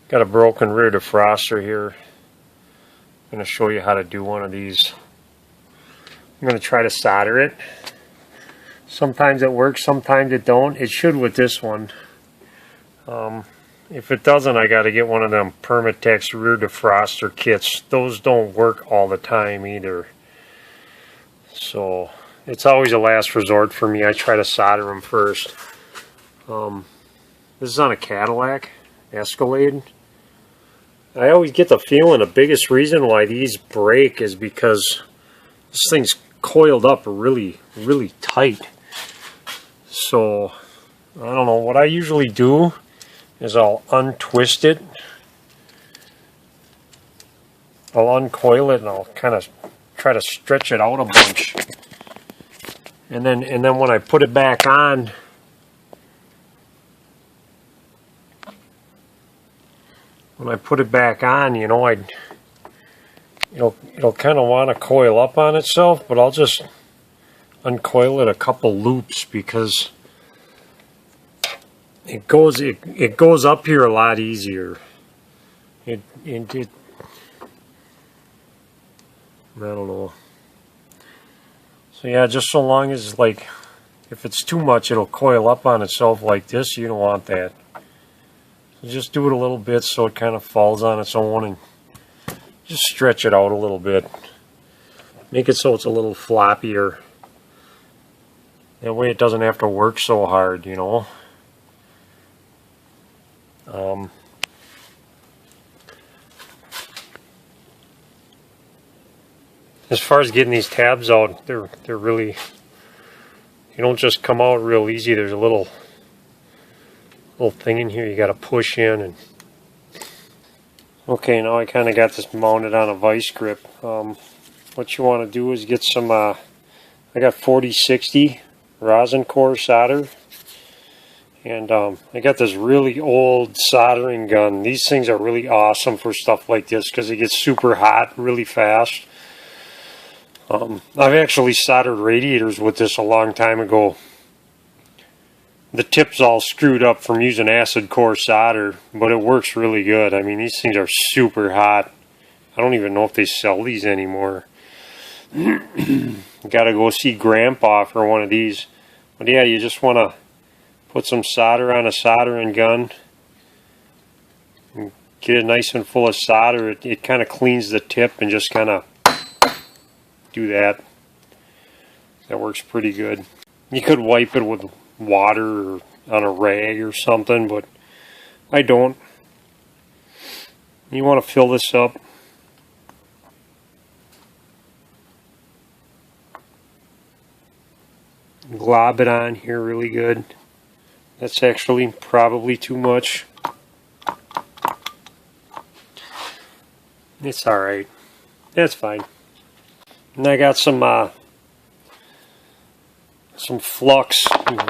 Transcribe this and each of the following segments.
Got a broken rear defroster here. I'm going to show you how to do one of these. I'm going to try to solder it. Sometimes it works, sometimes it don't. It should with this one. If it doesn't, I got to get one of them Permatex rear defroster kits. Those don't work all the time either. So it's always a last resort for me. I try to solder them first. This is on a Cadillac Escalade. I always get the feeling the biggest reason why these break is because this thing's coiled up really, really tight. So, I don't know, what I usually do is I'll untwist it. I'll uncoil it and I'll kind of try to stretch it out a bunch. And then when I put it back on, you know, it'll kind of want to coil up on itself, but I'll just uncoil it a couple loops because it goes up here a lot easier. I don't know. So yeah, just so long as, like, if it's too much, it'll coil up on itself like this. You don't want that. So just do it a little bit so it kind of falls on its own, and just stretch it out a little bit. Make it so it's a little floppier. That way it doesn't have to work so hard, you know. As far as getting these tabs out, they're really, you don't just come out real easy. There's a little thing in here you got to push in. And okay, now I kind of got this mounted on a vice grip. What you want to do is get some, I got 4060 rosin core solder. And I got this really old soldering gun. These things are really awesome for stuff like this because it gets super hot really fast. I've actually soldered radiators with this a long time ago. The tip's all screwed up from using acid core solder, but it works really good. I mean, these things are super hot. I don't even know if they sell these anymore. Gotta go see Grandpa for one of these. But yeah, you just want to put some solder on a soldering gun. And get it nice and full of solder. It kind of cleans the tip and just kind of do that. That works pretty good. You could wipe it with water or on a rag or something, but I don't. You want to fill this up. Glob it on here really good. That's actually probably too much. It's alright. That's fine. And I got some flux.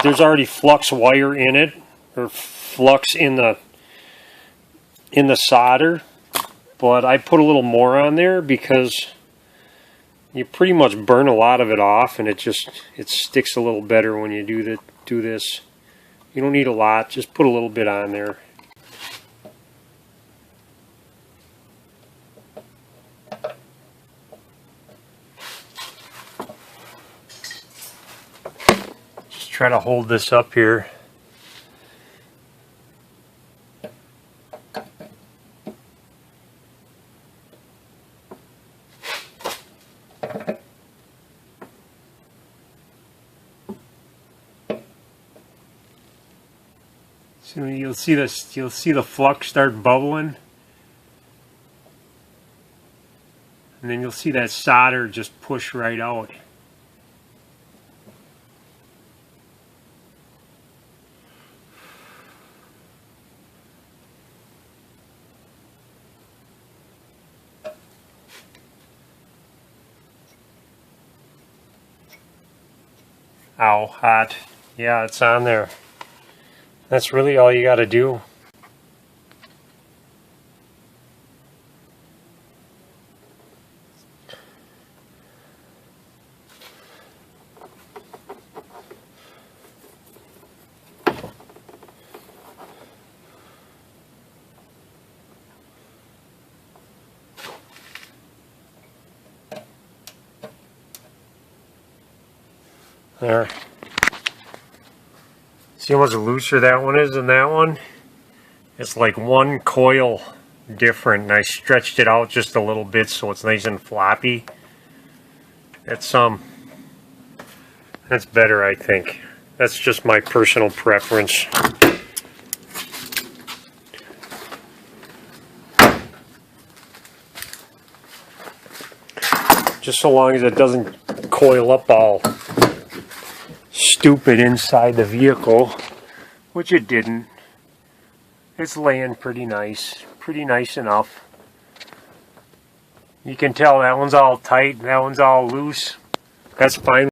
There's already flux wire in it, or flux in the solder, but I put a little more on there because you pretty much burn a lot of it off, and it sticks a little better when you do this. You don't need a lot, just put a little bit on there. Try to hold this up here. So you'll see this. You'll see the flux start bubbling, and then you'll see that solder just push right out. Ow, hot. Yeah, it's on there. That's really all you got to do. There. See how much looser that one is than that one? It's like one coil different, and I stretched it out just a little bit so it's nice and floppy. That's better, I think. That's just my personal preference. Just so long as it doesn't coil up all stupid inside the vehicle, which it didn't. It's laying pretty nice enough. You can tell that one's all tight, that one's all loose. That's fine.